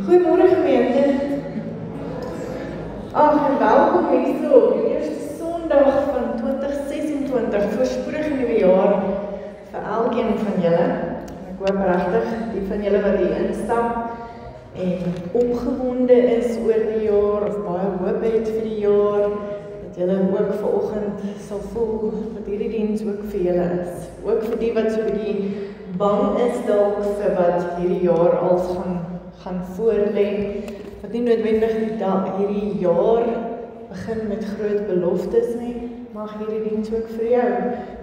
Goeiemôre gemeente. En welkom hier op die eerste Sondag van 2026, voorspoedige nuwe jaar vir elkeen van julle. Ek hoop regtig die van julle wat hier instap en opgewonde is oor die jaar of baie hoop het vir die jaar, dat julle ook vanoggend sal voel dat hierdie diens ook vir julle is. Ook vir die wat so 'n bietjie bang is dalk vir wat hierdie jaar als gaan voorlê, wat nie noodwendig hierdie jaar begin met groot beloftes nie, mag hierdie diens ook vir jou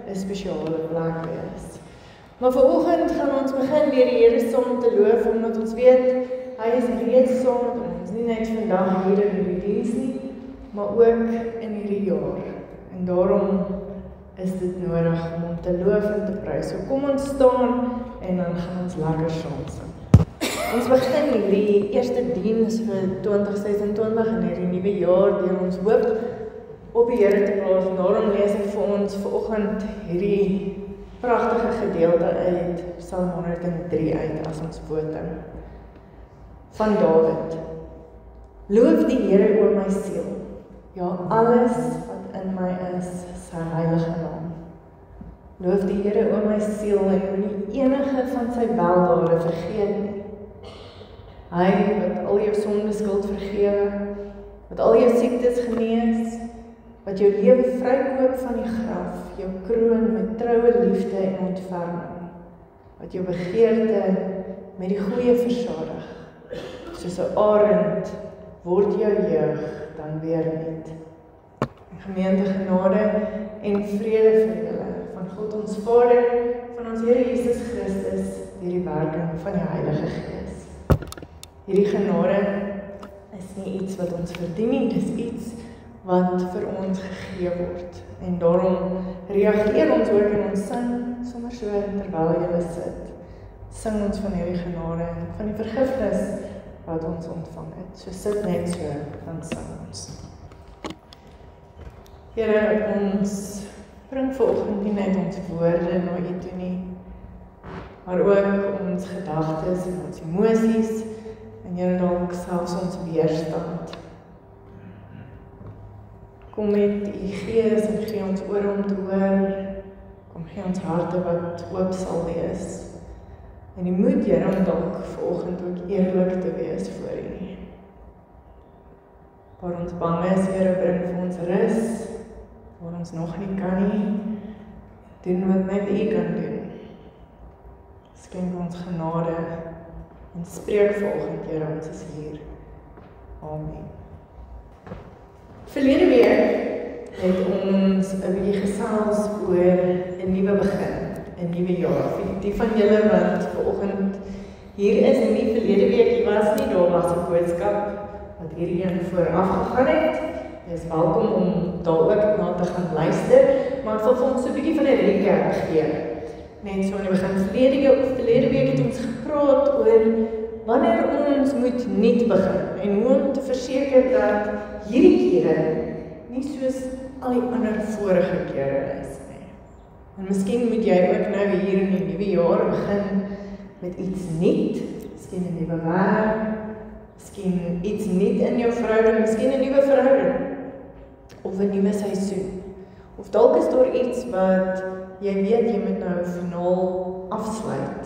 'n spesiale plek wees. Maar vanoggend gaan ons begin deur die Here saam te loof, omdat ons weet, hy is reeds saam met ons, nie net vandag hier in hierdie diens nie, maar ook in hierdie jaar. En daarom is dit nodig om te loof en te prys. So kom ons staan en dan gaan ons lekker saam sing. Ons begin hierdie eerste diens vir 2026 in hierdie nuwe jaar deur ons hoop op die Here te plaas. Daarom lees ek vir ons vanoggend hierdie pragtige gedeelte uit Psalm 103 uit as ons woorde van Dawid. Loof die Here o my siel, ja alles wat in my is, sy heilige naam. Loof die Here o my siel en moenie enige van sy weldade vergeet nie. Hy wat al jou sonde skuld vergewe, wat al jou siektes genees, wat jou lewe vrykoop van die graf, jou kroon met troue liefde en ontferming, wat jou begeerte met die goeie versadig, soos 'n arend word jou jeug dan weer nuut. Gemeente genade en vrede vir julle, van God ons Vader, van ons Here Jesus Christus, deur die werking van die Heilige Gees. Hierdie genade is nie iets wat ons verdien nie, dis iets wat vir ons gegee word. En daarom reageer ons ook en ons sing, sommer so terwyl julle sit, sing ons van hierdie genade en van die vergifnis wat ons ontvang het. So sit net so, dan sing ons. Here, ons bring vanoggend nie net ons woorde na U toe nie, maar ook ons gedagtes en ons emosies, en Here dalk selfs ons weerstand. Kom met U Gees en gee ons ore om te hoor, kom gee ons harte wat oop sal wees, en die moed, Here, om dalk vanoggend ook eerlik te wees voor U. Waar ons bang is, Here, bring vir ons rus, waar ons nog nie kan nie, doen wat net U kan doen. Skenk ons genade, en spreek vanoggend, Here, ons is hier. Amen. Verlede week het ons 'n bietjie gesels oor 'n nuwe begin, 'n nuwe jaar. Vir die van julle wat vanoggend hier is en nie verlede week was nie, daar was 'n boodskap wat hierdie een vooraf gegaan het. Jy is welkom om daar ook na te gaan luister, maar ek wil vir ons so 'n bietjie van 'n recap gee. Net so in die begin, verlede week het ons gepraat oor wanneer ons moet nuut begin en hoe om te verseker dat hierdie kere nie soos al die ander vorige kere is nie. En miskien moet jy ook nou hier in die nuwe jaar begin met iets nuut, miskien 'n nuwe werk, miskien iets nuut in jou verhouding, miskien 'n nuwe verhouding of 'n nuwe seisoen. Of dalk is daar iets wat jy weet jy moet nou finaal afsluit,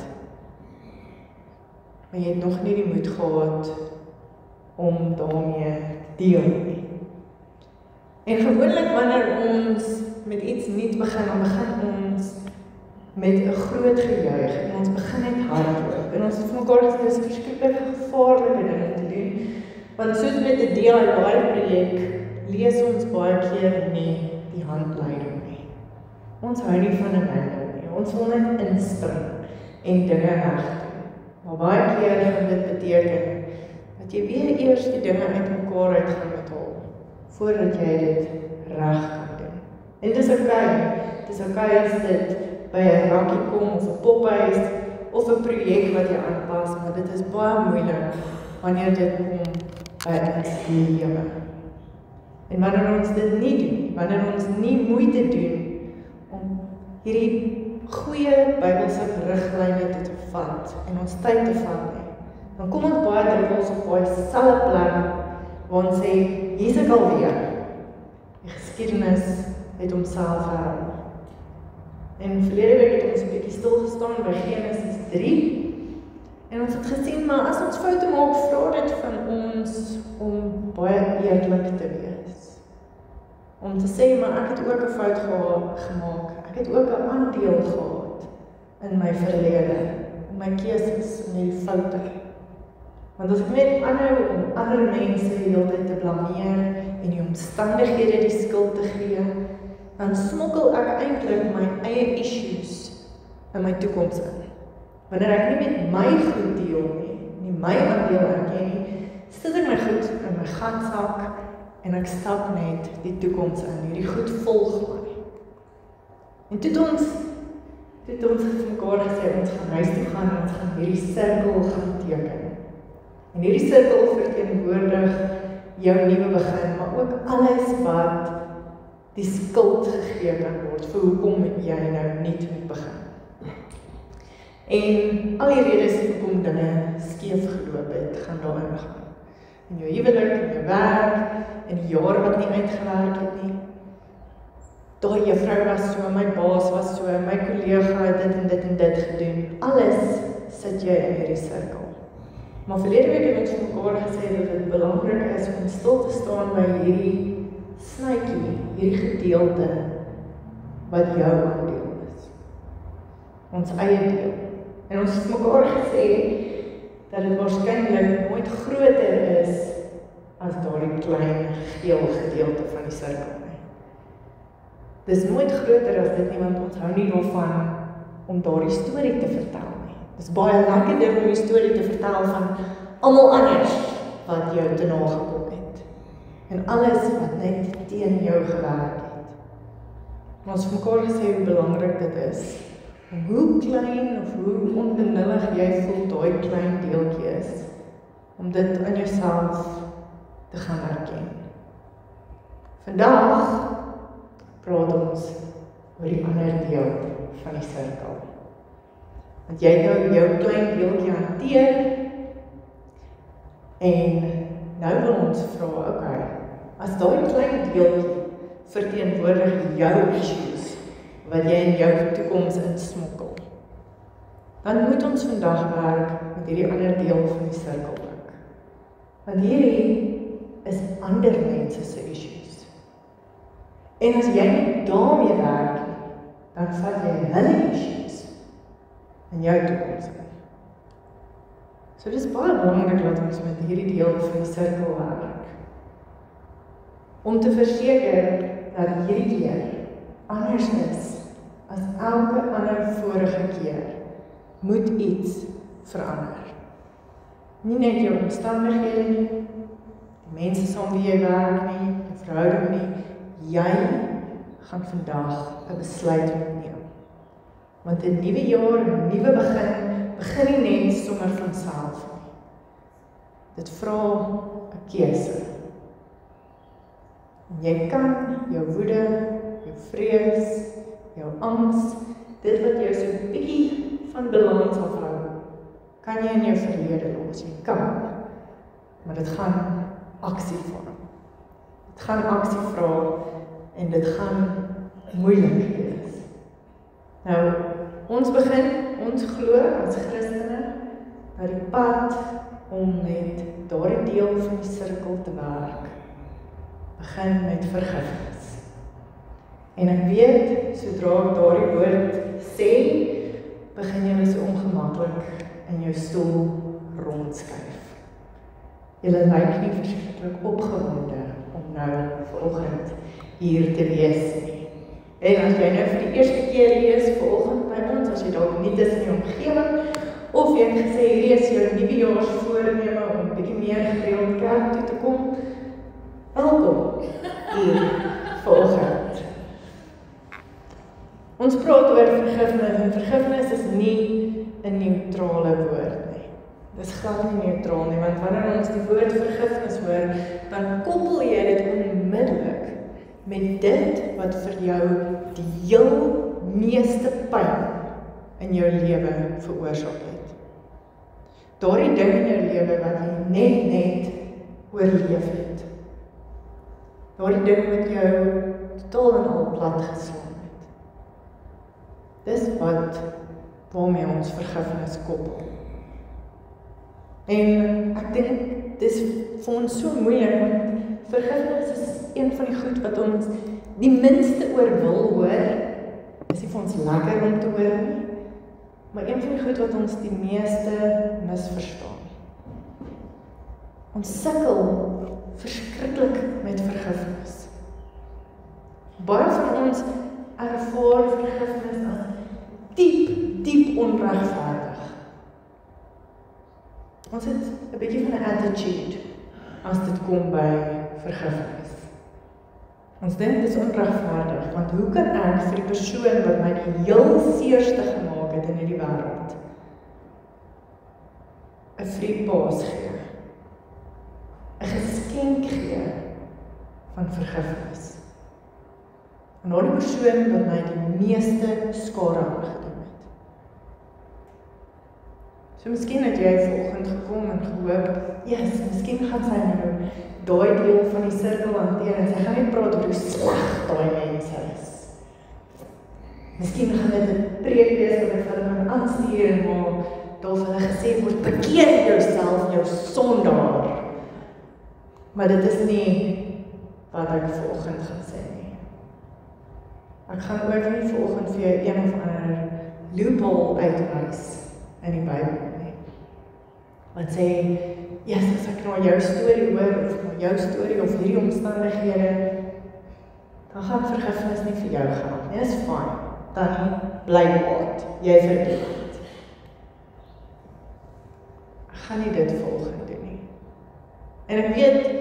maar jy het nog nie die moed gehad om daarmee te deel nie. En gewoonlik wanneer ons met iets nuut begin, dan begin ons met 'n groot gejuig en ons begin net hardloop. En ons het vir mekaar gesê, dis 'n verskriklik gevaarlike ding om te doen, want soos met 'n DIY-projek lees ons baie keer nie die handleiding nie. Ons hou nie van 'n manual nie, ons wil net inspring en dinge reg doen. Maar baie keer gaan dit beteken dat jy weer eers die dinge uit mekaar uit gaan moet haal, voordat jy dit reg kan doen. En dis okay as dit by 'n rakkie kom, of 'n pophuis, of 'n projek wat jy aanpas, maar dit is baie moeilik wanneer dit kom by 'n lewe. En wanneer ons dit nie doen, wanneer ons nie moeite doen om hierdie goeie Bybelse riglyne te vat en ons tyd te vat nie, dan kom ons baie dikwels op baie selfde plek, waar ons sê, hier is ek alweer. Die geskiedenis het homself herhaal. En verlede week het ons 'n bietjie stilgestaan by Genesis 3, en ons het gesien, maar as ons foute maak, vra dit van ons om baie eerlik te wees. Om te sê, maar ek het ook 'n fout gemaak, ek het ook 'n aandeel gehad in my verlede, in my keuses, in die foute. Want as ek net aanhou om ander mense die hele tyd te blameer en die omstandighede die skuld te gee, dan smokkel ek eintlik my eie issues in my toekoms in. Wanneer ek nie met my goed deel nie my aandeel erken nie, sit ek my goed in my gatsak en ek stap net die toekoms in. Hierdie goed volg my. En toe het ons vir mekaar gesê, ons gaan huis toe gaan en ons gaan hierdie sirkel gaan teken. En hierdie sirkel verteenwoordig jou nuwe begin, maar ook alles wat die skuld gegee kan word vir hoekom jy nou nie moet begin. En al die redes hoekom dinge skeef geloop het, gaan daarin gaan. In jou huwelik, in jou werk, in die jaar wat nie uitgewerk het nie. Daai juffrou was so, my baas was so, my kollega het dit en dit gedoen. Alles sit jy in hierdie sirkel. Maar verlede week het ons vir mekaar gesê dat dit belangrik is om stil te staan by hierdie snytjie, hierdie gedeelte wat jou aandeel is. Ons eie deel. En ons het mekaar gesê dat dit waarskynlik nooit groter is as daardie klein geel gedeelte van die sirkel nie. Dis nooit groter as dit nie, want ons hou nie daarvan om daardie storie te vertel nie. Dis baie lekkerder om die storie te vertel van almal anders wat jou te nagekom het. En alles wat net teen jou gewerk het. Maar ons het mekaar gesê hoe belangrik dit is. En hoe klein of hoe onbenullig jy voel daai klein deeltjie is, om dit aan jouself te gaan erken. Vandag praat ons oor die ander deel van die sirkel. Want jy nou jou klein deeltjie hanteer, en nou wil ons vra, okay, as daai klein deeltjie verteenwoordig jou issues, wat jy in jou toekoms insmokkel, dan moet ons vandag werk met hierdie ander deel van die sirkel ook. Want hierdie is ander mense se issues. En as jy nie daarmee werk, dan vat jy hulle issues in jou toekoms in. So dit is baie belangrik dat ons met hierdie deel van die sirkel werk. Om te verseker dat hierdie keer anders is as elke ander vorige keer, moet iets verander. Nie net jou omstandighede nie, die mense saam wie jy werk nie, die verhouding nie, jy gaan vandag 'n besluit moet neem. Want 'n nuwe jaar, 'n nuwe begin nie net sommer van self nie. Dit vra 'n keuse. En jy kan jou woede, jou vrees, jou angs, dit wat jou so 'n bietjie van balans afhou, kan jy in jou verlede los. Jy kan, maar dit gaan aksie vorm. Dit gaan aksie vra en dit gaan moeilik wees. Nou, ons glo as Christene dat die pad om met daardie deel van die sirkel te werk, begin met vergifnis. En ek weet, sodra ek daardie woord sê, begin jy so ongemaklik in jou stoel rondskuif. Julle lyk nie verskriklik opgewonde om nou vanoggend hier te wees nie. En as jy nou vir die eerste keer hier is vanoggend by ons, as jy dalk nie is in die omgewing, of jy het gesê hierdie is jou nuwejaarsvoorneme om 'n bietjie meer gereeld kerk toe te kom, welkom hier vanoggend. Ons praat oor vergifnis, en vergifnis is nie 'n neutrale woord nie. Dis glad nie neutraal nie, want wanneer ons die woord vergifnis hoor, dan koppel jy dit onmiddellik met dit wat vir jou die heel meeste pyn in jou lewe veroorsaak het. daardie ding in jou lewe wat jy net oorleef het. Daardie ding wat jou totaal en al plat geslaan het. Dis waarmee ons vergifnis koppel. En ek dink, dis vir ons so moeilik, want vergifnis is een van die goed wat ons die minste oor wil hoor. Dis nie vir ons lekker om te hoor nie, maar een van die goed wat ons die meeste misverstaan. Ons sukkel verskriklik met vergifnis. Baie van ons ervaar vergifnis as diep onregverdig. Ons het 'n bietjie van 'n attitude as dit kom by vergifnis. Ons dink dit is onregverdig, want hoe kan ek vir die persoon wat my die heel seerste gemaak het in hierdie wêreld 'n free pass gee? 'n geskenk gee van vergifnis. En nou die persoon wat my die meeste skade aangedoen het. So miskien het jy vanoggend gekom en gehoop, yes, miskien gaan sy nou daai deel van die sirkel hanteer en sy gaan net praat oor hoe sleg daai mense is. Miskien gaan dit 'n preek wees wat ek vir hulle gaan aanstuur en waar daar vir hulle gesê word, bekeer jouself, jou sondaar. Maar dit is nie wat ek vanoggend gaan sê nie. Ek gaan ook nie vanoggend vir jou een of ander loophole uitwys in die Bybel nie. Wat sê, yes, as ek nou jou storie hoor, of nou jou storie, of hierdie omstandighede, dan gaan vergifnis nie vir jou geld nie, is fine. Dan bly wat, jy verdien het. Ek gaan nie dit vanoggend doen nie. En ek weet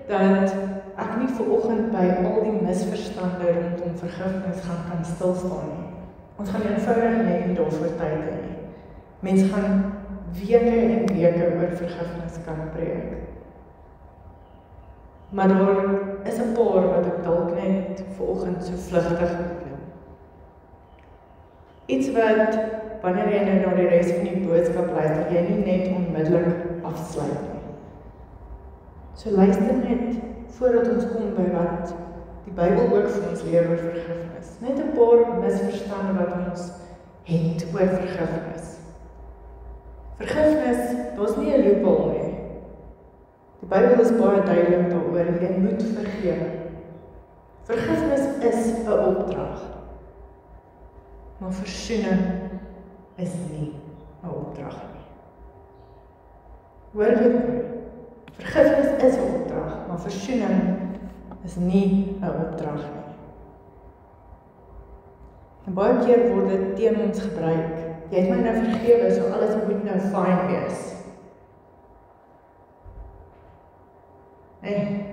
dat ek nie vanoggend by al die misverstande rondom vergifnis kan stilstaan nie. Ons gaan eenvoudig net nie daarvoor tyd hê nie. Mense gaan weke en weke oor vergifnis kan preek. Maar daar is 'n paar wat ek dalk net vanoggend so vlugtig opneem. Iets wat, wanneer jy nou na die res van die boodskap luister, jy nie net onmiddellik afsluit nie. So luister net, voordat ons kom by wat die Bybel ook vir ons leer oor vergifnis. Net 'n paar misverstande wat ons het oor vergifnis. Vergifnis, daar's nie 'n loophole nie. Die Bybel is baie duidelik daaroor, jy moet vergewe. Vergifnis is 'n opdrag. Maar versoening is nie 'n opdrag nie. Hoor dit? Vergifnis is 'n opdrag, maar versoening is nie 'n opdrag nie. En baie keer word dit teen ons gebruik. Jy het my nou vergewe, so alles moet nou fyn wees. Nee,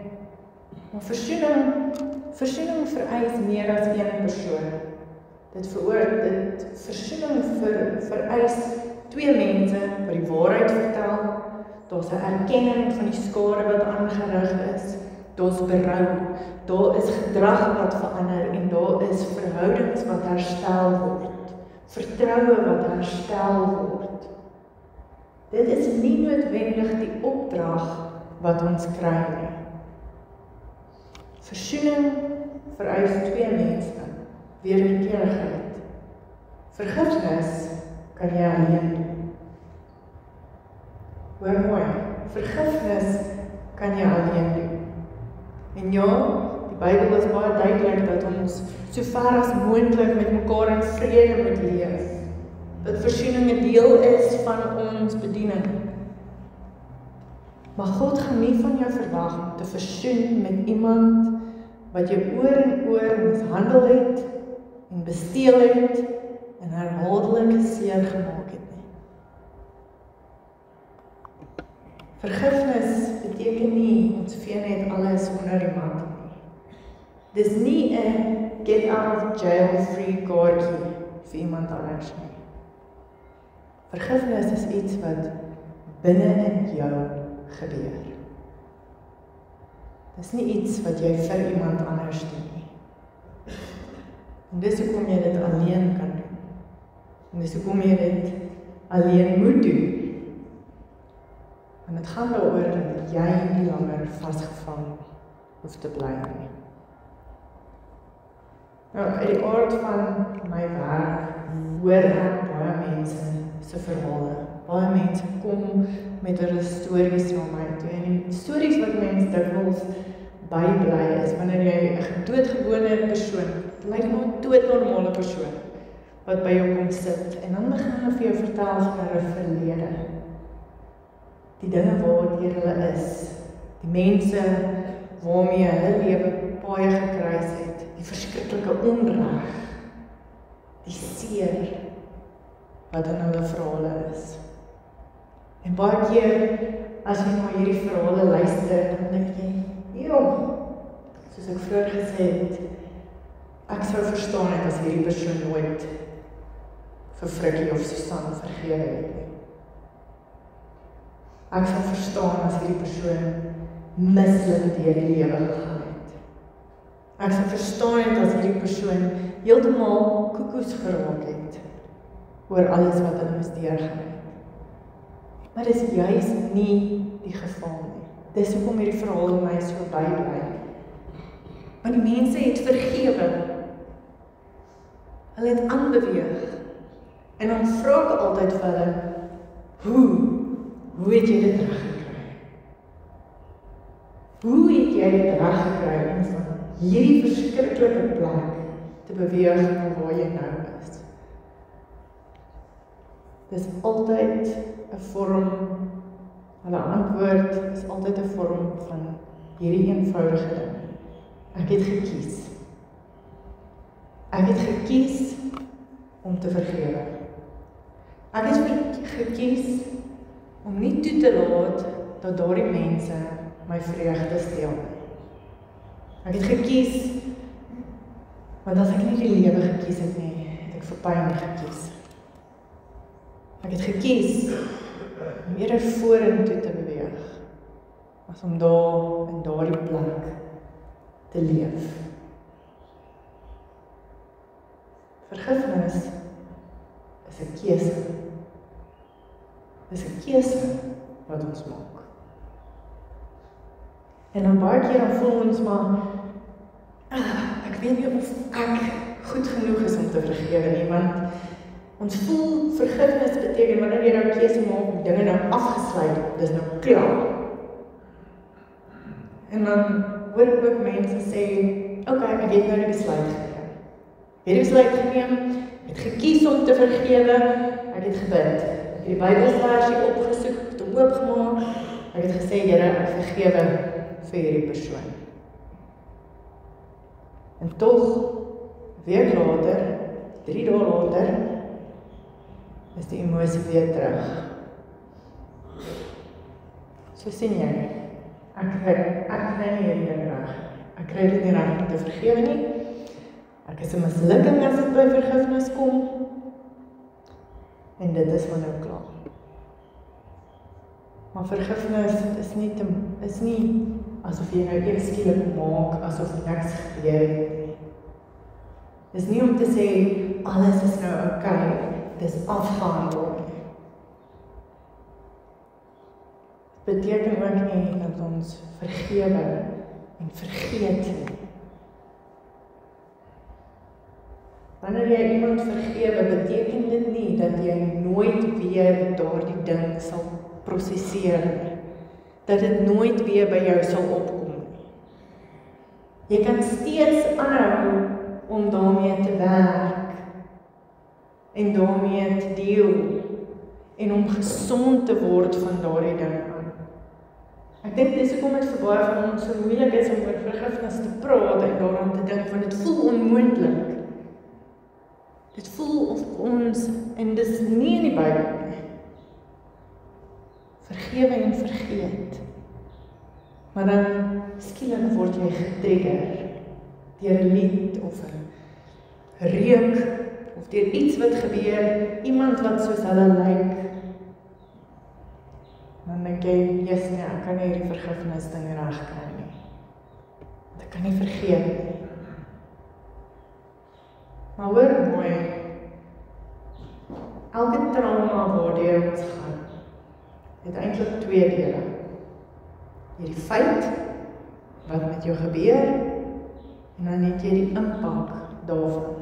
maar versoening vereis meer as een persoon. Versoening vereis twee mense wat die waarheid vertel. Daar's 'n erkenning van die skade wat aangerig is. Daar's berou. Daar is gedrag wat verander en daar is verhoudings wat herstel word. Vertroue wat herstel word. Dit is nie noodwendig die opdrag wat ons kry nie. Versoening vereis twee mense, wederkerigheid. Vergifnis kan jy alleen doen. Hoor mooi, vergifnis kan jy alleen doen. En ja, die Bybel is baie duidelik dat ons so ver as moontlik met mekaar in vrede moet leef. Dat versoening 'n deel is van ons bediening. Maar God gaan nie van jou verwag om te versoen met iemand wat jou oor en oor mishandel het en besteel het en herhaaldelik seer gemaak het nie. Vergifnis beteken nie ons vee net alles onder die mat nie. Dis nie 'n get out of jail free kaartjie vir iemand anders nie. Vergifnis is iets wat binne in jou gebeur. Dis nie iets wat jy vir iemand anders doen nie. En dis hoekom jy dit alleen kan doen. En dis hoekom jy dit alleen moet doen. dit gaan daaroor dat jy nie langer vasgevang hoef te bly nie. Nou, uit die aard van my werk hoor ek baie mense se verhale. Baie mense kom met hulle stories na my toe. En die stories wat mense dikwels bybly is wanneer jy 'n doodgewone persoon, lyk nou 'n doodnormale persoon, wat by jou kom sit. En dan begin hulle vir jou vertel van hulle verlede. Die dinge waardeur hulle is. Die mense waarmee hulle lewe baie gekruis het. Die verskriklike onreg. Die seer wat in hulle verhale is. En baie keer, as jy na hierdie verhale luister, dan dink jy, soos ek vroeër gesê het, ek sou verstaan het as hierdie persoon nooit vir Frikkie of Susan vergewe het nie. Ek sou verstaan as hierdie persoon mislik deur die lewe gegaan het. Ek sou verstaan het as hierdie persoon heeltemal koekoes geraak het oor alles wat hulle moes deurgaan het. Maar dis juis nie die geval nie. Dis hoekom hierdie verhaal my so bybly. Want die mense het vergewe. Hulle het aanbeweeg. En dan vra ek altyd vir hulle, hoe het jy dit reggekry? Hoe het jy dit reggekry om van hierdie verskriklike plek te beweeg na waar jy nou is? Dis altyd 'n vorm, hulle antwoord is altyd 'n vorm van hierdie eenvoudige ding. Ek het gekies. Ek het gekies om te vergewe. Ek het gekies om nie toe te laat dat daardie mense my vreugde steel nie. Ek het gekies, want as ek nie die lewe gekies het nie, het ek vir pyn gekies. Ek het gekies om eerder vorentoe te beweeg, as om daar in daardie plek te leef. Vergifnis is 'n keuse. Dis 'n keuse wat ons maak. En dan baie keer dan voel ons maar, ek weet nie of ek goed genoeg is om te vergewe nie, want ons voel vergifnis beteken wanneer jy nou 'n keuse maak om dinge nou afgesluit, dis nou klaar. En dan hoor ek ook mense sê, okay, ek het nou die besluit geneem. Ek het die besluit geneem, ek het gekies om te vergewe, ek het gebid. Ek het die Bybelversie opgesoek, het hom oopgemaak, ek het gesê, Here, ek vergewe vir hierdie persoon. En tog, 'n week later, 3 dae later, is die emosie weer terug. So sien jy, ek kry nie hierdie ding reg. Ek kry dit nie reg om te vergewe nie. Ek is 'n mislukking as dit by vergifnis kom. En dit is van nou klaar. Maar vergifnis is nie asof jy nou eers skielik maak, asof niks gebeur het nie. Dis nie om te sê, alles is nou okay, dis afgehandel nie. Dit beteken ook nie dat ons vergewe en vergeet nie. Wanneer jy iemand vergewe, beteken dit nie dat jy nooit weer daardie ding sal prosesseer nie. Dat dit nooit weer by jou sal opkom nie. Jy kan steeds aanhou om daarmee te werk en daarmee te deel en om gesond te word van daardie ding aan. Ek dink dis hoekom dit vir baie van ons so moeilik is om oor vergifnis te praat en daaraan te dink, want dit voel onmoontlik. Dit voel of ons, en dis nie in die Bybel nie, vergewe en vergeet. Maar dan skielik word jy getrigger deur 'n lied of 'n reuk of deur iets wat gebeur, iemand wat soos hulle lyk. Dan dink jy, yes, nee, ek kan nie hierdie vergifnis ding regkry nie. Ek kan nie vergeet nie. Maar hoor mooi, elke trauma waardeur ons gaan, het eintlik 2 dele. jy die feit wat met jou gebeur en dan het jy die impak daarvan.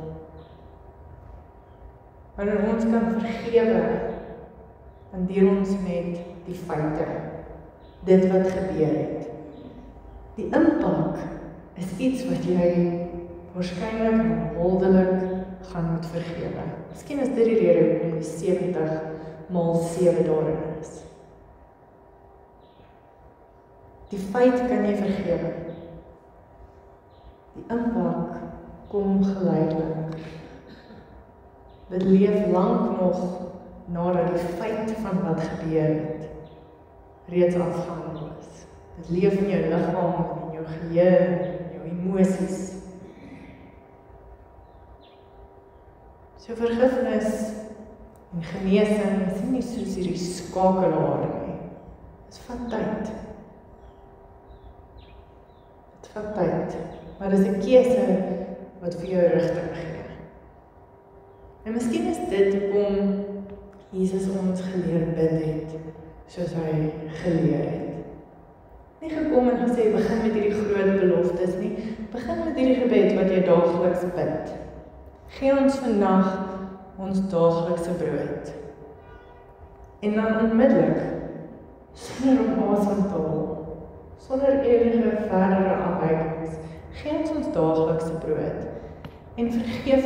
Wanneer ons kan vergewe, dan deel ons met die feite, dit wat gebeur het. Die impak is iets wat jy waarskynlik herhaaldelik gaan moet vergewe. Miskien is dit die rede hoekom die 70x7 daarin is. Die feit kan jy vergewe. Die impak kom geleidelik. Dit leef lank nog nadat die feit van wat gebeur het reeds afgehandel is. Dit leef in jou liggaam, in jou geheue, in jou emosies. So vergifnis en genesing is nie soos hierdie skakelaar nie. Dit vat tyd. Dit vat tyd, maar dit is 'n keuse wat vir jou rigting gee. En miskien is dit hoekom Jesus ons geleer bid het, soos hy geleer het. Nie gekom en gesê, begin met hierdie groot beloftes nie, begin met hierdie gebed wat jy daagliks bid. Gee ons vandag ons daaglikse brood. En dan onmiddellik, sonder om asem te haal, sonder enige verdere afwykings, gee ons daaglikse brood en vergeef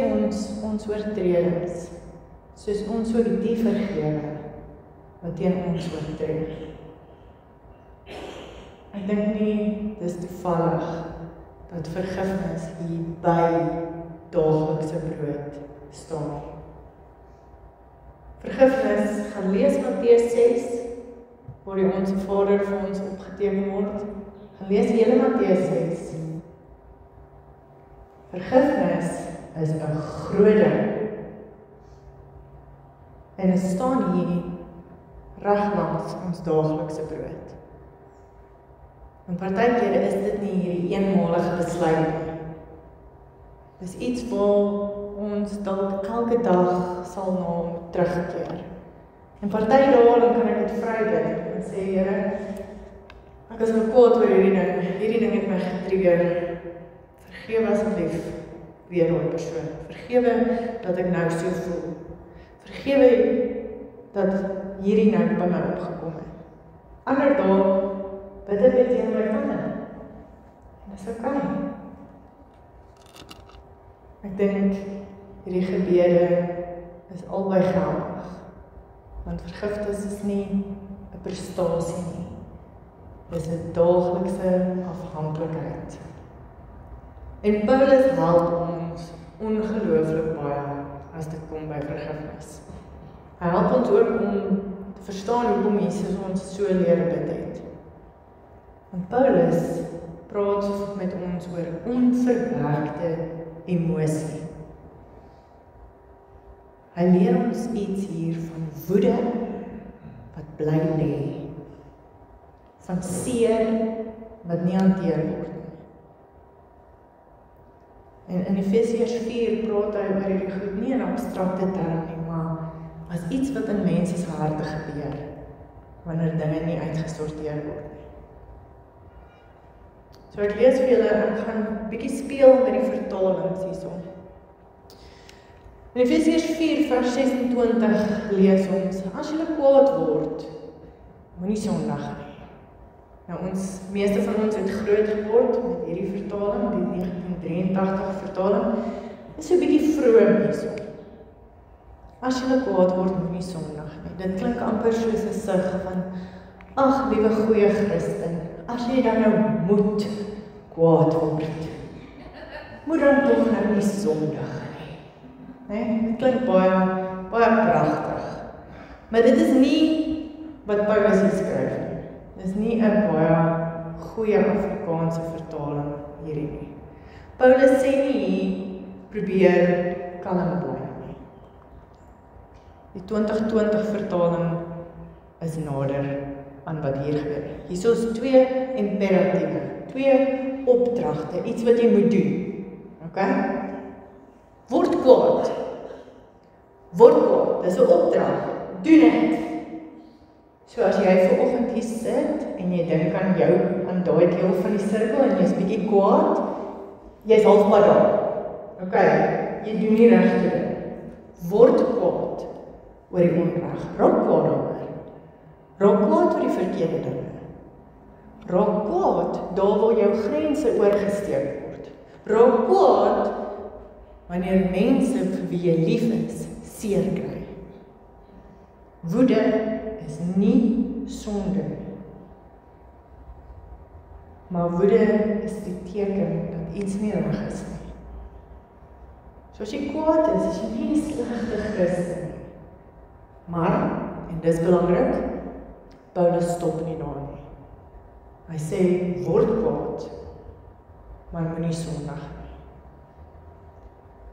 ons oortredings, soos ons ook die vergewe wat teen ons oortree. Ek dink nie dis toevallig dat vergifnis hier by daaglikse brood staan. Vergifnis, gaan lees Matteus 6, waar die Onse Vader vir ons opgeteken word. Gaan lees hele Matteus 6. Vergifnis is 'n groot ding. En dit staan hier reg langs ons daaglikse brood. En partykeer is dit nie hierdie eenmalige besluit nie. Dis iets waar ons dalk elke dag sal na hom terugkeer. En party dae dan kan ek dit vrybid en sê, Here, ek is nou kwaad oor hierdie ding het my getrigger. Vergewe asseblief weer daai persoon. Vergewe dat ek nou so voel. Vergewe dat hierdie nou by my opgekom het. Ander dae bid ek dit teen my tande. En dis okay. Ek dink hierdie gebede is albei geldig. Want vergifnis is nie 'n prestasie nie. Dis 'n daaglikse afhanklikheid. En Paulus help ons ongelooflik baie as dit kom by vergifnis. Hy help ons ook om te verstaan hoekom Jesus ons so leer bid het. Want Paulus praat met ons oor onverwerkte emosie. Hy leer ons iets hier van woede wat bly lê, van seer wat nie hanteer word nie. En in Efesiërs 4 praat hy oor hierdie goed nie in abstrakte terme nie, maar as iets wat in mense se harte gebeur wanneer dinge nie uitgesorteer word nie. So ek lees vir julle, ek gaan bietjie speel met die vertalings hierso. In Efesiërs 4 vers 26 lees ons, as julle kwaad word, moenie sondig nie. Nou meeste van ons het groot geword met hierdie vertaling, die 1983 vertaling, is so 'n bietjie vroom hierso. As julle kwaad word, moenie sondig nie. Dit klink amper soos 'n sig van, ag, liewe goeie Christen, as jy dan nou moet kwaad word, moet dan tog nou nie sondig nie. Nee, dit klink baie pragtig. Maar dit is nie wat Paulus hier skryf nie. Dit is nie 'n baie goeie Afrikaanse vertaling hierdie nie. Paulus sê nie hier, probeer kalm bly nie. Die 2020 vertaling is nader aan wat hier gebeur. Hier is 2 imperatiewe, 2 opdragte, iets wat jy moet doen. Okay? Word kwaad. Word kwaad, dis 'n opdrag. Doen dit. So as jy vanoggend hier sit en jy dink aan jou in daai deel van die sirkel en jy's bietjie kwaad, jy's halfpad daar. Okay, jy doen nie regte ding. Word kwaad oor die onreg. Raak kwaad daaroor. Raak kwaad oor die verkeerde dinge. Raak kwaad daar waar jou grense oorgesteek word. Raak kwaad wanneer mense vir wie jy lief is, seer kry. Woede is nie sonde nie. Maar woede is die teken dat iets nie reg is nie. So as jy kwaad is jy nie 'n slegte Christen nie. Maar, en dis belangrik, Paulus stop nie daar nie. Hy sê, word kwaad, maar moenie sondig nie.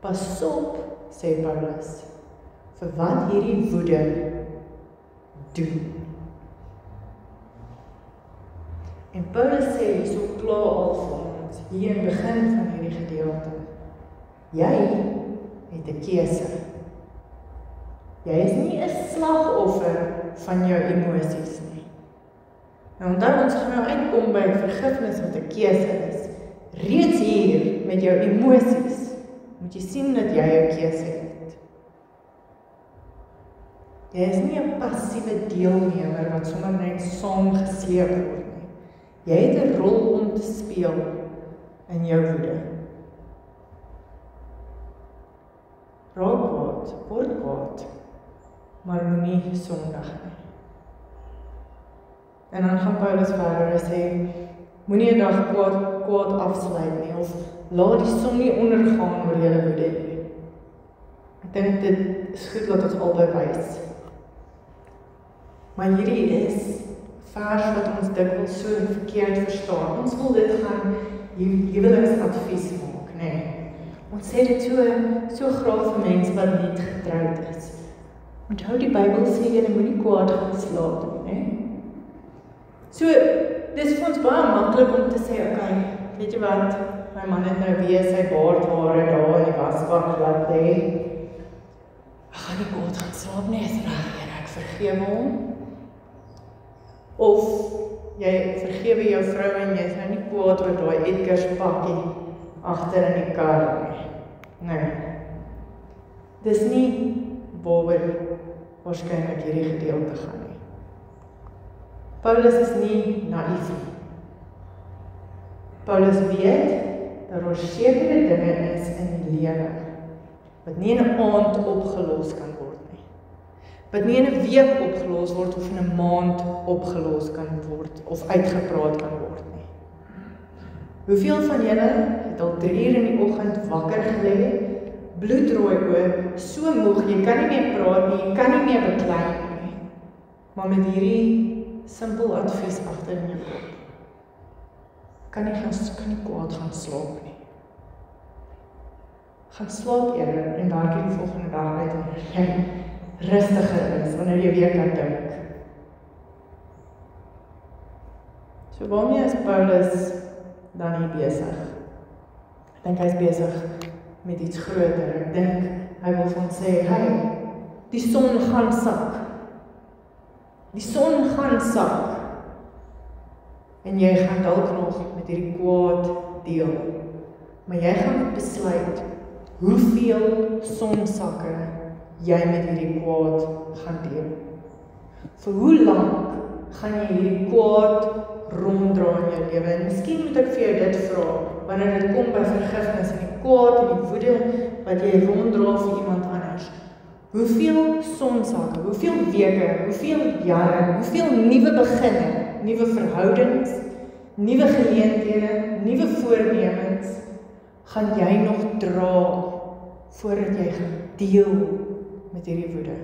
Pas op, sê Paulus, vir wat hierdie woede doen. En Paulus sê, hy so klaar al vir ons, hier in die begin van hierdie gedeelte, jy het 'n keuse. Jy is nie 'n slagoffer van jou emosies nie. En onthou, ons gaan nou uitkom by vergifnis wat 'n keuse is. Reeds hier met jou emosies moet jy sien dat jy 'n keuse het. Jy is nie 'n passiewe deelnemer wat sommer net saam gesleep word nie. Jy het 'n rol om te speel in jou woede. Raak kwaad, word kwaad, maar moenie sondig nie. En dan gaan Paulus verder en sê, moenie 'n dag kwaad afsluit nie, of laat die son nie ondergaan oor julle woede nie. Ek dink dit is goed dat ons albei wys. Maar hierdie is vers wat ons dikwels so verkeerd verstaan. Ons wil dit gaan huweliksadvies maak, nê. Ons sê dit so graag vir mense wat nie getroud is. Onthou die Bybel sê jy moenie kwaad gaan slaap nie, nê. So, dis vir ons baie maklik om te sê, okay, weet jy wat, my man het nou weer sy baardhare daar in die wasbak laat lê. Ek gaan nie kwaad gaan slaap nie, is reg, ek vergewe hom. Of jy vergewe jou vrou en jy is nou nie kwaad oor daai Edgars pakkie agter in die kar nie. Nee. Dis nie waaroor waarskynlik hierdie gedeelte gaan nie. Paulus is nie naïef nie. Paulus weet dat daar sekere dinge is in die lewe wat nie in 'n aand opgelos kan word nie. Wat nie in 'n week opgelos word of in 'n maand opgelos kan word of uitgepraat kan word nie. Hoeveel van julle het al 3 uur in die oggend wakker gelê, bloedrooi oë, so moeg, jy kan nie meer praat nie, jy kan nie meer beklei nie. Maar met hierdie simpel advies agter in jou kop, kan nie kwaad gaan slaap nie. Gaan slaap eerder en werk jy die volgende dag uit wanneer jy rustiger is, wanneer jy weer kan dink. So waarmee is Paulus dan nie besig? Ek dink hy is besig met iets groter. Ek dink hy wil van sê, hey, die son gaan sak. Die son gaan sak. En jy gaan dalk nog met hierdie kwaad deel. Maar jy gaan besluit hoeveel sonsakke jy met hierdie kwaad gaan deel. Vir hoe lank gaan jy hierdie kwaad ronddra in jou lewe? En miskien moet ek vir jou dit vra, wanneer dit kom by vergifnis en die kwaad en die woede wat jy ronddra vir iemand anders. Hoeveel sonsakke, hoeveel weke, hoeveel jare, hoeveel nuwe beginne, nuwe verhoudings, nuwe geleenthede, nuwe voornemens gaan jy nog dra voordat jy gaan deel met hierdie woede?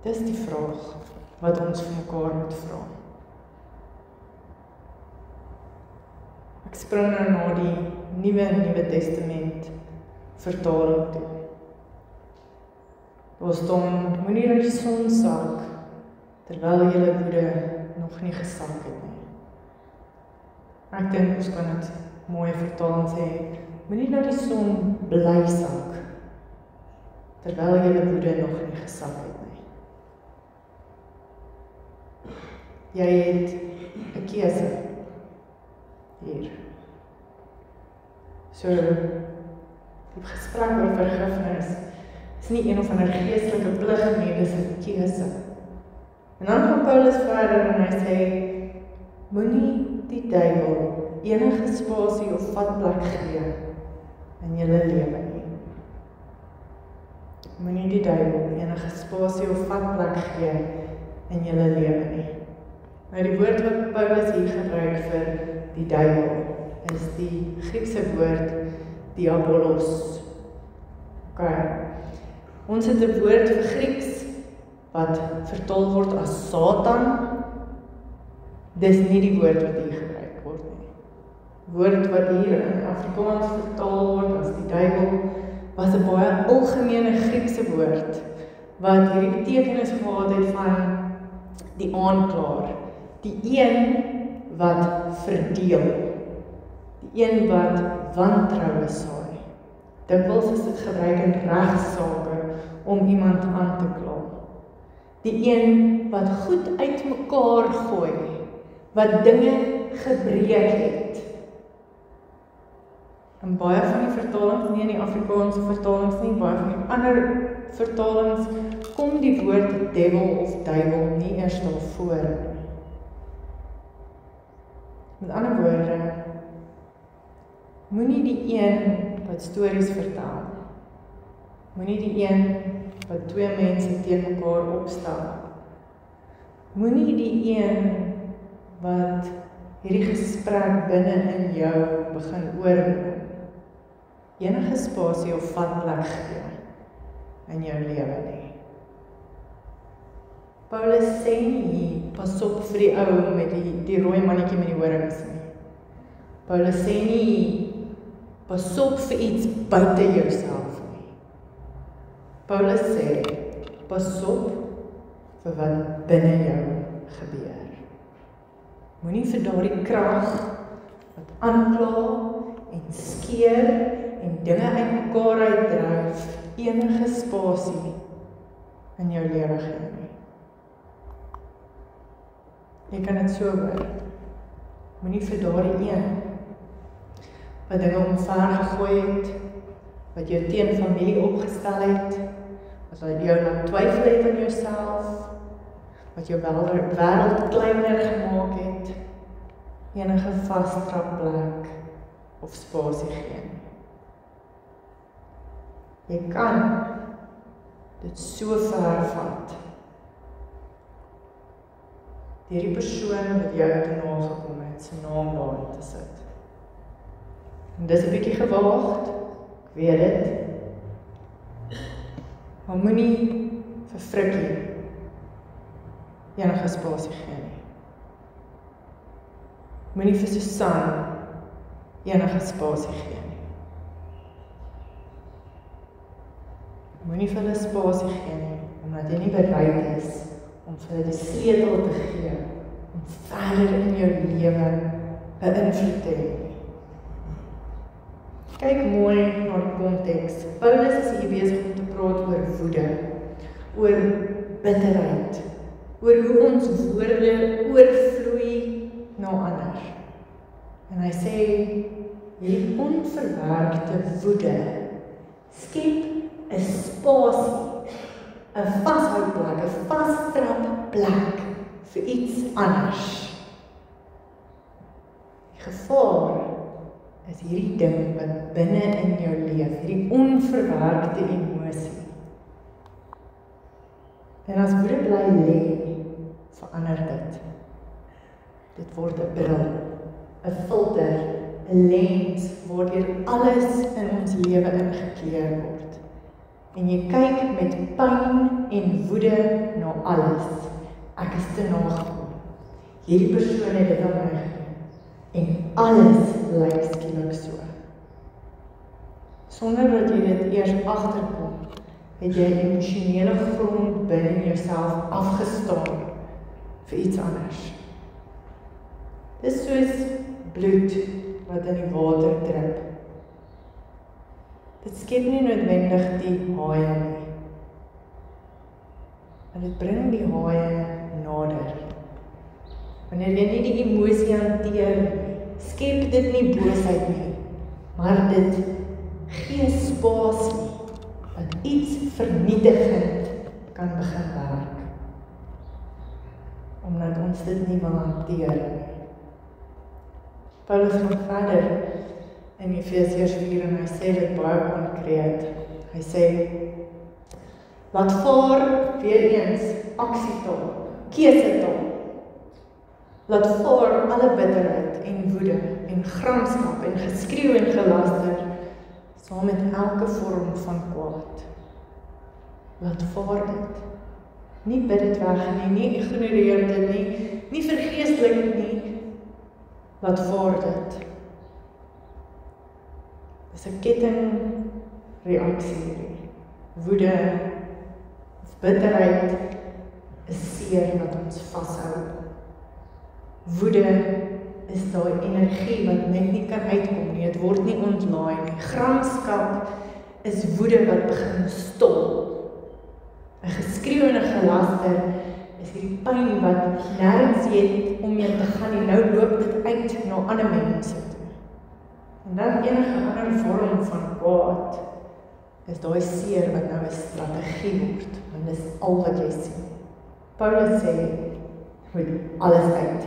Dis die vraag wat ons vir mekaar moet vra. Ek spring nou na die Nuwe Testament vertaling toe. Daar staan, moenie dat die son sak, terwyl julle woede nog nie gesak het nie. Ek dink ons kan dit mooi vertaal en sê, moenie dat die son bly sak, terwyl julle woede nog nie gesak het nie. Jy het keuse hier. So, die gesprek oor vergifnis is nie een of ander geestelike plig nie, dis 'n keuse. En dan gaan Paulus verder en hy sê, moenie die duiwel enige spasie of vatplek gee in julle lewe nie. Moenie die duiwel enige spasie of vatplek gee in julle lewe nie. Nou die woord wat Paulus hier gebruik vir die duiwel is die Griekse woord diabolos. Okay. Ons het 'n woord vir Grieks wat vertaal word as Satan. Dis nie die woord wat hier gebruik word nie. Woord wat hier in Afrikaans vertaal word as die duiwel was 'n baie algemene Griekse woord wat hierdie betekenis gehad het van die aanklaer, die een wat verdeel, die een wat wantroue saai. Dikwels is dit gebruik in regsaake om iemand aan te kla. Die een wat goed uitmekaar gooi, wat dinge gebreek het. In baie van die vertalings, nie in die Afrikaanse vertalings nie, baie van die ander vertalings, kom die woord devil of duiwel nie eers daar voor. Met ander woorde, moenie die een wat stories vertel, moenie die een wat twee mense teen mekaar opstel, moenie die een wat hierdie gesprek binne in jou begin oorneem, enige spasie of vatplek gee in jou lewe nie. Paulus sê nie, pas op vir die ou met die rooi mannetjie met die horings nie. Paulus sê nie, pas op vir iets buite jouself nie. Paulus sê, pas op vir wat binne jou gebeur. Moenie vir daardie krag wat aankla en skeer en dinge uit mekaar uitdryf, enige spasie in jou lewe gee nie. Jy kan dit so hoor. Moenie vir daardie een wat dinge omver gegooi het, wat jou teen familie opgestel het, wat jou laat twyfel het aan jouself, wat jou wêreld kleiner gemaak het, enige vasdrapplek of spasie gee. Jy kan dit so ver vat deur die persoon wat jou te nagekom het, sy naam daarin te sit. En dis 'n bietjie gewaagd, ek weet dit, maar moenie vir Frikkie enige spasie gee nie. Moenie vir Susan enige spasie gee nie. Moenie vir hulle spasie gee nie, omdat jy nie bereid is om vir hulle die sleutel te gee, om verder in jou lewe 'n invloed te hê. Kyk mooi na die konteks. Paulus is hier besig om te praat oor woede, oor bitterheid, oor hoe ons woorde oorvloei na ander. En hy sê, hierdie onverwerkte woede skep 'n spasie, 'n vashouplek, 'n vasdrapplek vir iets anders. Die gevaar is hierdie ding wat binne in jou leef, hierdie onverwerkte emosie. En as woede bly lê, verander dit. Dit word 'n bril, 'n filter, 'n lens waardeur alles in ons lewe ingekleur word. En jy kyk met pyn en woede na alles. Ek is te nagekom. Hierdie persoon het dit aan my gedoen. En alles lyk skielik so. Sonder dat jy dit eers agterkom, het jy emosionele grond binne jouself afgestaan vir iets anders. Dis soos bloed wat in die water drup. Dit skep nie noodwendig die haie nie, maar dit bring die haie nader. Wanneer jy nie die emosie hanteer nie, skep dit nie boosheid nie, maar dit gee spasie dat iets vernietigend kan begin werk. Omdat ons dit nie wil hanteer nie. Paulus gaan verder in Efesiërs 4 en hy sê dit baie konkreet. Hy sê, laat vaar weer eens aksietaal, keusetaal. Laat vaar alle bitterheid en woede en gramskap en geskreeu en gelaster saam met elke vorm van kwaad. Laat vaar dit. Nie bid dit weg nie, nie ignoreer dit nie, nie vergeestelik nie. Laat vaar dit. Dis 'n kettingreaksie hierdie. Woede of bitterheid is seer wat ons vashou. Woede is daai energie wat net nie kan uitkom nie, dit word nie ontlaai nie. Gramskap is woede wat begin stol. 'n geskreeu en 'n gelaster is hierdie pyn wat nêrens het om mee te gaan nie. Nou loop dit uit na ander mense toe. En dan enige ander vorm van kwaad is daai seer wat nou 'n strategie word, want dis al wat jy sien. Paulus sê, moet alles uit.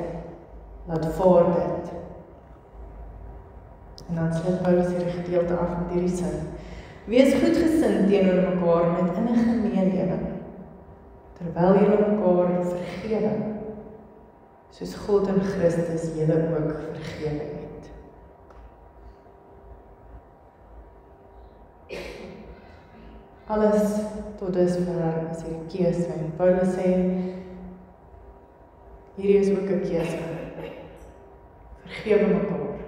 Laat vaar dit. En dan sluit Paulus hierdie gedeelte af met hierdie sin. Wees goedgesind teenoor mekaar met innige meelewing, terwyl julle mekaar vergewe, soos God in Christus julle ook vergewe het. Alles tot dusver is hierdie keuse. En Paulus sê, hierdie is ook 'n keuse. Vergewe mekaar,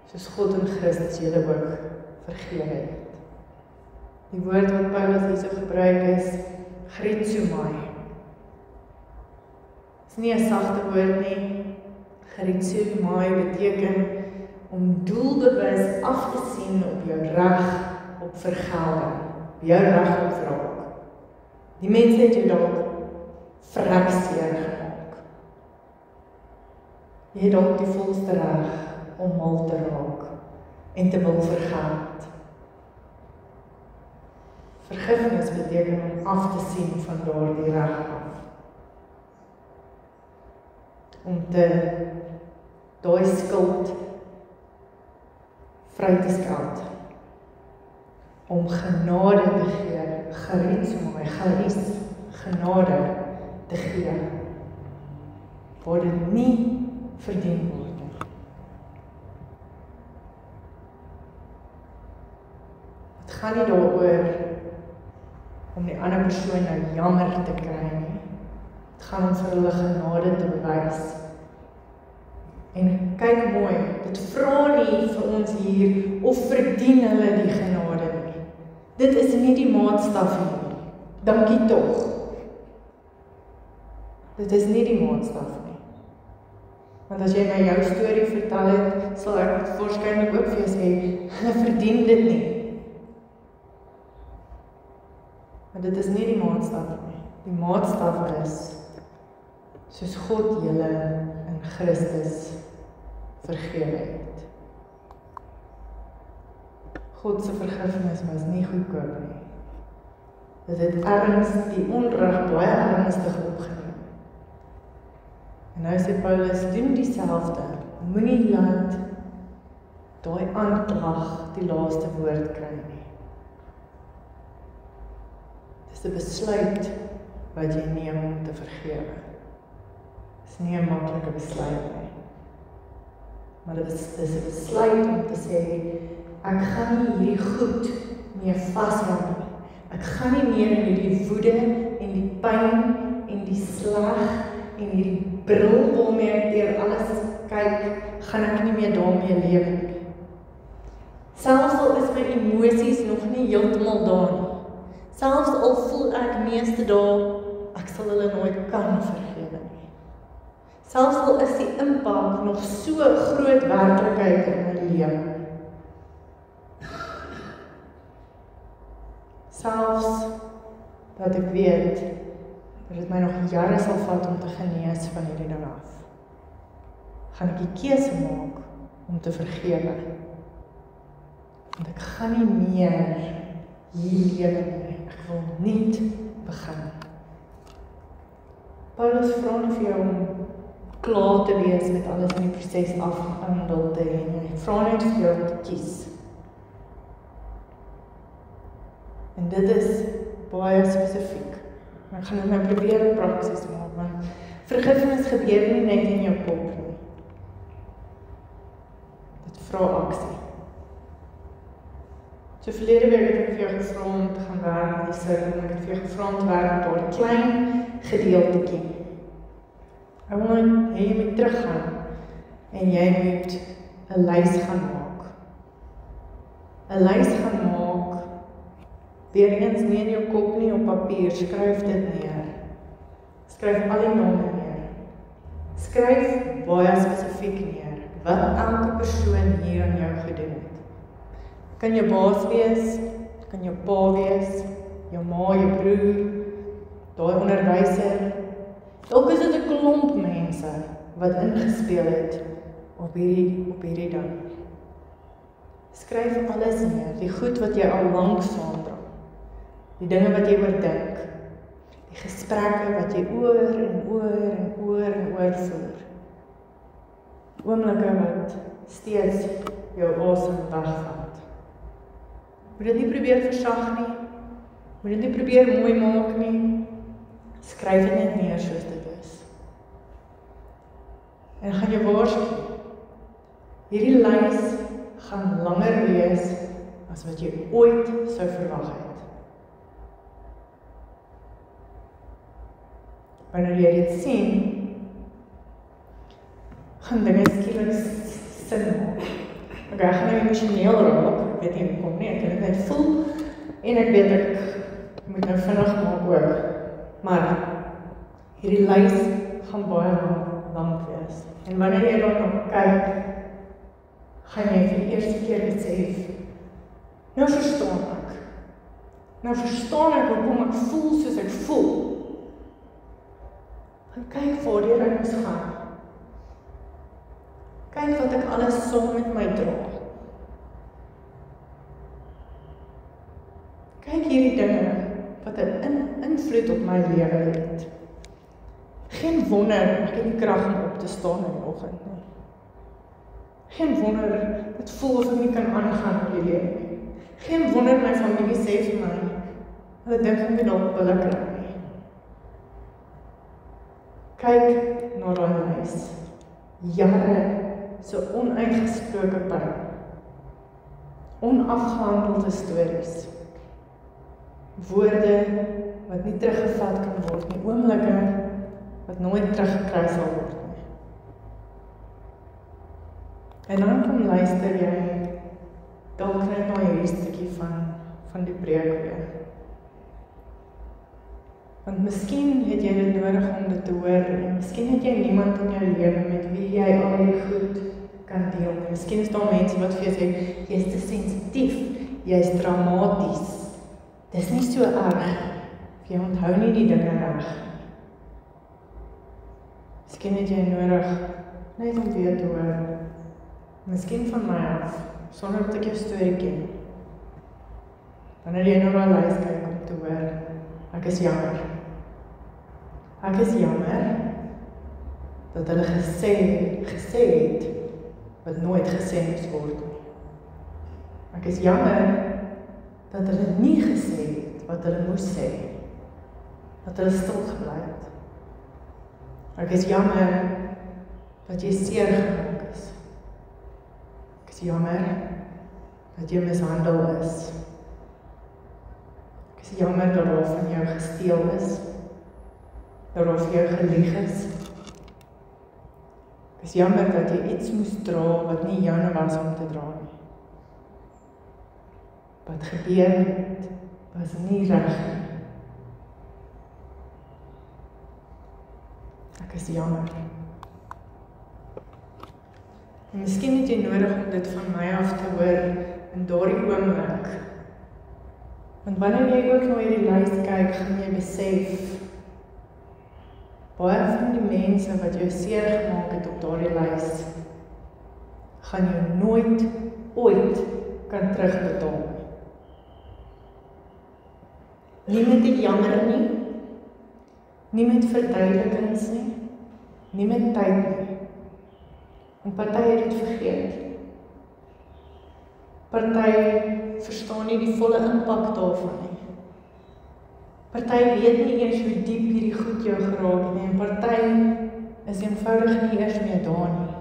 soos God in Christus julle ook vergewe het. Die woord wat Paulus hierso gebruik is Grizomai. Is nie 'n sagte woord nie. Grizomai beteken om doelbewus af te sien op jou reg op vergelding, op jou reg op wraak. Die mense het jou dalk vrek-seer gemaak. Jy het dalk die volste reg om mal te raak en te wil vergeld. Vergifnis beteken om af te sien van daardie reg af. Om daai skuld vry te skeld. Om genade te gee, genade te gee, waar dit nie verdien word. Het gaan nie daaroor om die ander persoon nou jammer te kry nie. Het gaan om vir hulle genade te bewys. En kyk mooi, dit vra nie vir ons hier of verdien hulle die genade nie. Dit is nie die maatstaf nie. Dankie tog. Dit is nie die maatstaf nie. Want as jy my jou storie vertel het, sal ek waarskynlik ook vir jou sê, hulle verdien dit nie. Maar dit is nie die maatstaf nie. Die maatstaf is, soos God julle in Christus vergewe het. God se vergifnis was nie goedkoop nie. Dit het die onreg baie ernstig opgeneem. En nou sê Paulus, doen dieselfde. Moenie laat daai aanklag die laaste woord kry nie. Dis 'n besluit wat jy neem om te vergewe. Dis nie 'n maklike besluit nie. Maar dit is 'n besluit om te sê, ek gaan nie hierdie goed meer vashou nie. Ek gaan nie meer in hierdie woede en die pyn en die sleg en hierdie bril waarmee ek deur alles kyk, gaan ek nie meer daarmee leef nie. Selfs al is my emosies nog nie heeltemal daar nie. Selfs al voel ek meeste dae, ek sal hulle nooit kan vergewe nie. Selfs al is die impak nog so groot werklikheid in my lewe. Selfs dat ek weet dat dit my nog jare sal vat om te genees van hierdie ding af. gaan ek die keuse maak om te vergewe. Want ek gaan nie meer hier lewe nie. Ek wil nuut begin. Paulus vra nie vir jou om klaar te wees met alles in die proses afgehandel te hê. Hy vra net vir jou om te kies. En dit is baie spesifiek. Ek gaan dit nou probeer prakties maak, want vergifnis gebeur nie net in jou kop nie. Dit vra aksie. So verlede week het ek vir jou gevra om te gaan werk met die sirkel, en ek het vir jou gevra om te werk met daardie klein gedeeltetjie. Ek wil net hê jy moet teruggaan, en jy moet 'n lys gaan maak. 'n Lys gaan maak, weer eens nie in jou kop nie, op papier, skryf dit neer. Skryf al die name neer. Skryf baie spesifiek neer, wat elke persoon hier aan jou gedoen het. Kan jou baas wees, kan jou pa wees, jou ma, jou broer, daai onderwyser. Dalk is dit 'n klomp mense wat ingespeel het op hierdie ding. Skryf alles neer, die goed wat jy al lank saamdra, die dinge wat jy oordink, die gesprekke wat jy oor en oor voer, oomblikke wat steeds jou asem wegvat. Moet dit nie probeer versag nie, moet dit nie probeer mooi maak nie, skryf dit net neer soos dit is. En gaan jy waarsku, hierdie lys gaan langer wees as wat jy ooit sou verwag het. Wanneer jy dit sien, gaan dinge skielik sin maak. Ek gaan nou emosioneel raak, ek weet nie hoekom nie, ek kan dit net voel, en ek weet ek moet nou vinnig maak ook, maar hierdie lys gaan baie lank wees. En wanneer jy daarna kyk, gaan jy vir die eerste keer besef, nou verstaan ek. Nou verstaan ek hoekom ek voel soos ek voel. En kyk waar ek moes gaan. Kyk wat ek alles saam met my dra. Kyk hierdie dinge wat 'n invloed op my lewe het. Geen wonder ek het nie krag om op te staan in die oggend nie. Geen wonder dit voel of ek nie kan aangaan met die lewe nie. Geen wonder my familie sê vir my, hulle dink ek moet dalk pille kry nie. Kyk na daai lys. Jare so onuitgesproke pyn. Onafgehandelde stories. Woorde wat nie teruggevat kan word nie. Oomblikke wat nooit teruggekry sal word nie. En dan kom luister jy dalk net na hierdie stukkie van die preek weer. Want miskien het jy dit nodig om dit te hoor, en miskien het jy niemand in jou lewe met wie jy al die goed kan deel. Miskien is daar mense wat vir jou sê, jy is te sensitief, jy is dramaties. Dis nie so erg, jy onthou nie die dinge reg. Miskien het jy nodig net om weer te hoor, miskien van my af, sonder dat ek jou storie ken. Wanneer jy nou al lys kyk om te hoor, ek is jammer. Ek is jammer dat hulle gesê het wat nooit gesê moes word nie. Ek is jammer dat hulle nie gesê het wat hulle moes sê, dat hulle stil gebly het. Ek is jammer dat jy seer gemaak is. Ek is jammer dat jy mishandel is. Ek is jammer dat daar van jou gesteel is, dat daar vir jou gelieg is. Ek is jammer dat jy iets moes dra wat nie joune was om te dra nie. Wat gebeur het, was nie reg nie. Ek is jammer. En miskien het jy nodig om dit van my af te hoor in daardie oomblik. Want wanneer jy ook na hierdie lys kyk, gaan jy besef, baie van die mense wat jou seer gemaak het op daardie lys, gaan jou nooit, ooit kan terugbetaal. Nie met die jammer nie, nie met verduidelikings nie, nie met tyd nie. En party het dit vergeet. Party verstaan nie die volle impak daarvan nie. Party weet nie eers hoe diep hierdie goed jou geraak nie, en party is eenvoudig nie eers meer daar nie.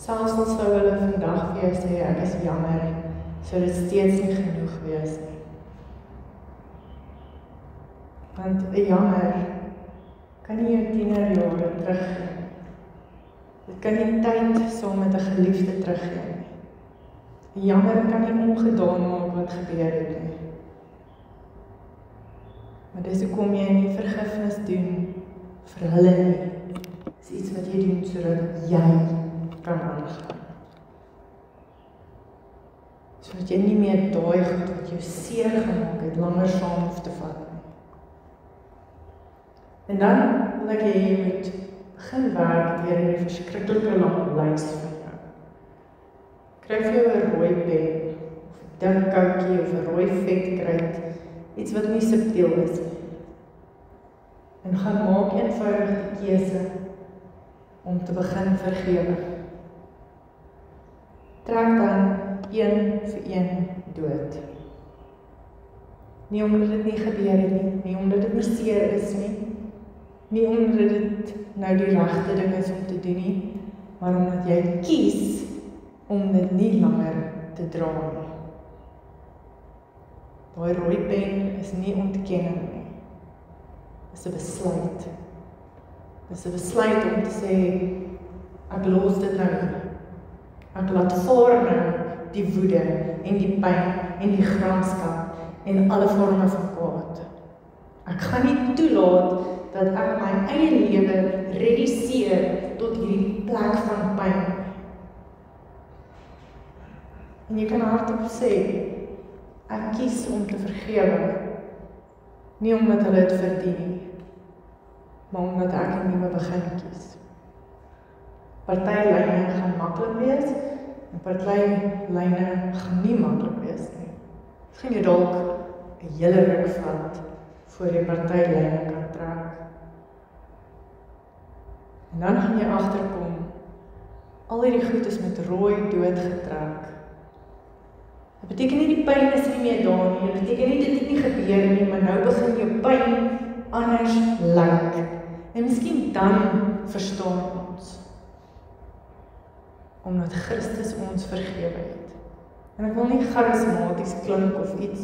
Selfs al sou hulle vandag vir jou sê, ek is jammer, sou dit steeds nie genoeg wees nie. Want 'n jammer kan nie jou tienerjare teruggee. Dit kan nie tyd saam met 'n geliefde teruggee nie. 'n Jammer kan nie ongedaan maak wat gebeur het nie. Maar dis hoekom jy nie vergifnis doen vir hulle nie. Dis iets wat jy doen sodat jy kan aangaan. Sodat jy nie meer daai goed wat jou seer gemaak het, langer saam hoef te vat nie. En dan wil ek hê jy moet begin werk deur hierdie verskriklike lang lys van jou. Kry vir jou 'n rooi pen, of 'n dik koutjie, of 'n rooi vetkruid, iets wat nie subtiel is nie. En gaan maak eenvoudig die keuse om te begin vergewe. Trek dan een vir een dood. Nie omdat dit nie gebeur het nie omdat dit nie seer is nie omdat dit nou die regte ding is om te doen nie, maar omdat jy kies om dit nie langer te dra nie. Daai rooi pen is nie ontkenning nie. Dis 'n besluit. Dis 'n besluit om te sê, ek los dit nou nie. Ek laat vaar nou die woede en die pyn en die gramskap en alle vorme van kwaad. Ek gaan nie toelaat dat ek my eie lewe reduseer tot hierdie plek van pyn. En jy kan hardop sê, ek kies om te vergewe, nie omdat hulle dit verdien nie, maar omdat ek 'n nuwe begin kies. Party lyne gaan maklik wees, en party lyne gaan nie maklik wees nie. Dit gaan jy dalk 'n hele ruk vat, voor jy party lyne kan trek. En dan gaan jy agterkom, al hierdie goed is met rooi dood getrek. Dit beteken nie die pyn is nie meer daar nie, dit beteken nie dit het nie gebeur nie, maar nou begin jou pyn anders lyk. En miskien dan verstaan ons, omdat Christus ons vergewe het. En ek wil nie charismaties klink of iets,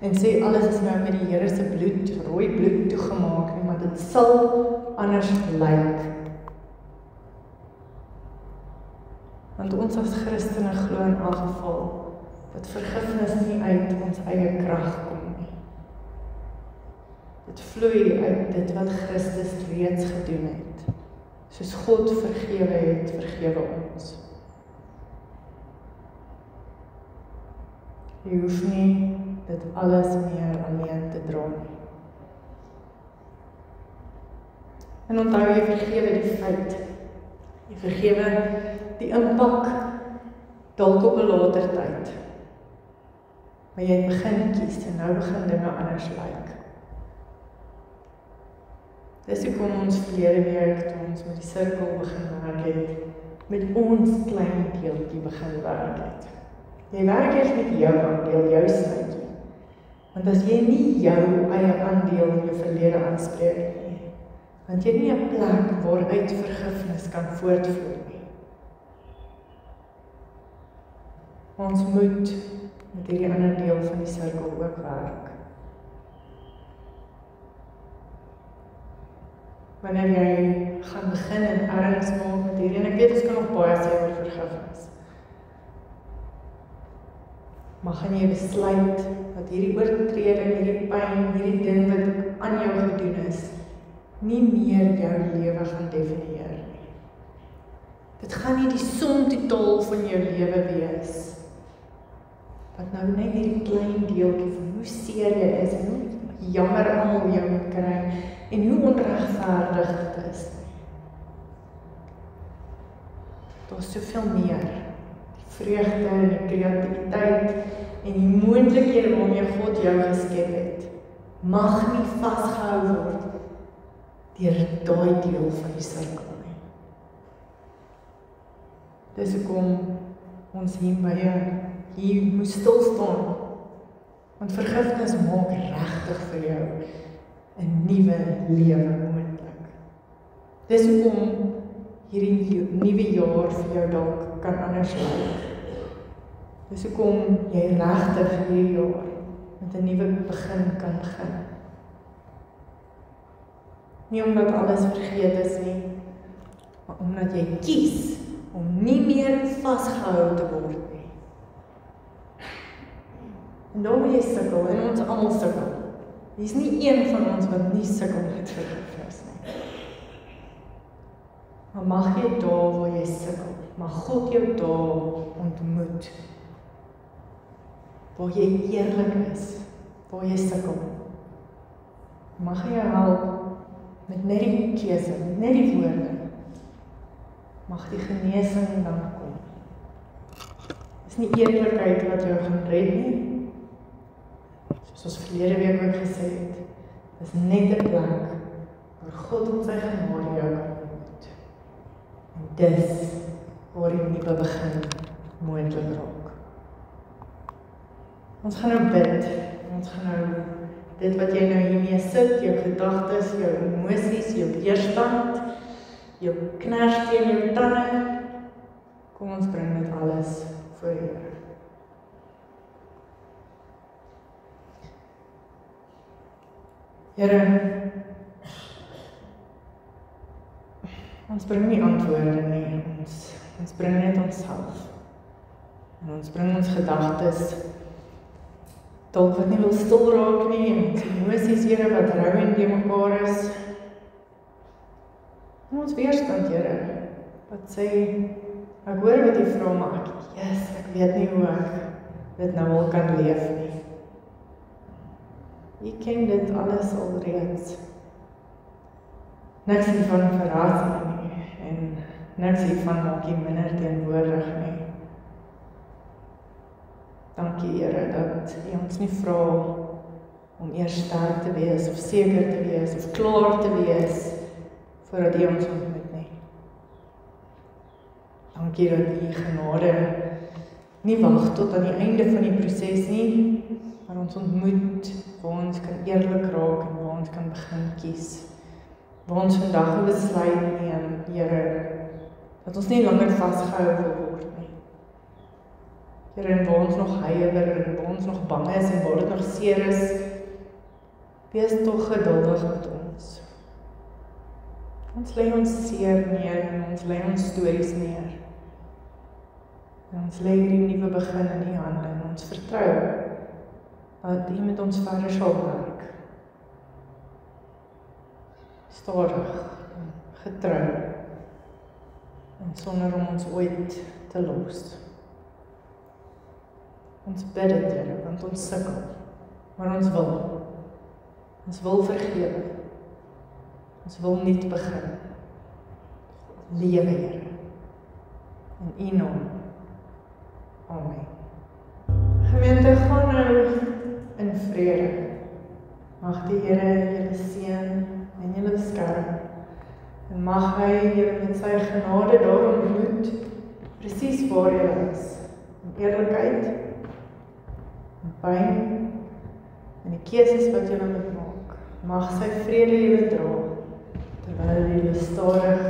en sê alles is nou met die Here se bloed, rooi bloed toegemaak nie, maar dit sal anders lyk. Want ons as Christene glo in elk geval, dat vergifnis nie uit ons eie krag kom nie. Dit vloei uit dit wat Christus reeds gedoen het. Soos God vergewe het, vergewe ons. Jy hoef nie dit alles meer alleen te dra nie. En onthou, jy vergewe die feit. Jy vergewe die impak dalk op 'n later tyd. Maar jy het begin kies en nou begin dinge anders lyk. Dis hoekom ons verlede week, toe ons met die sirkel begin werk het, met ons klein deeltjie begin werk het. Jy werk eers met jou aandeel, jou snytjie. Want as jy nie jou eie aandeel in jou verlede aanspreek nie, want jy het nie 'n plek waaruit vergifnis kan voortvloei nie. Ons moet met hierdie ander deel van die sirkel ook werk. Wanneer jy gaan begin en erns maak met hierdie, en ek weet ons kan nog baie sê oor vergifnis, maar gaan jy besluit dat hierdie oortreding, hierdie pyn, hierdie ding wat aan jou gedoen is, nie meer jou lewe gaan definieer nie. Dit gaan nie die som totaal van jou lewe wees, wat nou net hierdie klein deeltjie van hoe seer jy is en hoe jammer almal jou moet kry, en hoe onregverdig dit is. Daar is soveel meer, die vreugde en die kreatiwiteit, en die moontlikhede waarmee God jou geskep het, mag nie vasgehou word deur daai deel van die sirkel nie. Dis hoekom ons hier moet stil staan, want vergifnis maak regtig vir jou 'n nuwe lewe moontlik. Dis hoekom hierdie nuwe jaar vir jou dalk kan anders lyk. Dis hoekom jy regtig hierdie jaar met 'n nuwe begin kan begin. Nie omdat alles vergeet is nie, maar omdat jy kies om nie meer vasgehou te word nie. En daarom jy sukkel, en ons almal sukkel. Daar is nie een van ons wat nie sukkel met vergifnis nie. Maar mag jy daar waar jy sukkel, mag God jou daar ontmoet, waar jy eerlik is, waar jy sukkel. Mag hy jou help met net die keuse, met net die woorde. Mag die genesing dan kom. Dis nie eerlikheid wat jou gaan red nie. Soos ons verlede week ook gesê het, dis net 'n plek waar God in sy genade jou kan ontmoet. En dis waar die nuwe begin moontlik raak. Ons gaan nou bid, ons gaan nou dit wat jy nou hiermee sit, jou gedagtes, jou emosies, jou weerstand, jou kners teen jou tande, kom ons bring dit alles voor die Here. Here, ons bring nie antwoorde nie, ons bring net onsself. En ons bring ons gedagtes, dalk wat nie wil stil raak nie, en ons emosies, Here, wat rou en die mekaar is. En ons weerstand, Here, wat sê, ek hoor wat die vrou maak, ek weet nie hoe ek dit nou al kan leef nie. Jy ken dit alles alreeds. Niks hiervan verras nie, en niks hiervan maak jy minder teenwoordig nie. Dankie, Here, dat jy ons nie vra om eers sterk te wees, of seker te wees, of klaar te wees, voordat jy ons ontmoet nie. Dankie dat die genade nie wag tot aan die einde van die proses nie, maar ons ontmoet, waar ons kan eerlik raak, en waar ons kan begin kies. Waar ons vandag 'n besluit neem, Here, dat ons nie langer vasgehou wil word nie. Here, en waar ons nog huiwer, en waar ons nog bang is, en waar dit nog seer is, wees tog geduldig met ons. Ons lê ons seer neer, en ons lê ons stories neer. En ons lê hierdie nuwe begin in die hande, en ons vertrou dat U met ons verder sal werk. Stadig, getrou, en sonder om ons ooit te los. Ons bid dit, Here, want ons sukkel, maar ons wil. Ons wil vergewe. Ons wil nuut begin. Lewe, Here. In U naam. Amen. Gemeente, gaan nou in vrede. Mag die Here julle seën en julle beskerm. En mag hy julle met sy genade daar ontmoet, presies waar julle is. In eerlikheid, in pyn, en die keuses wat julle moet maak. Mag sy vrede julle dra, terwyl julle stadig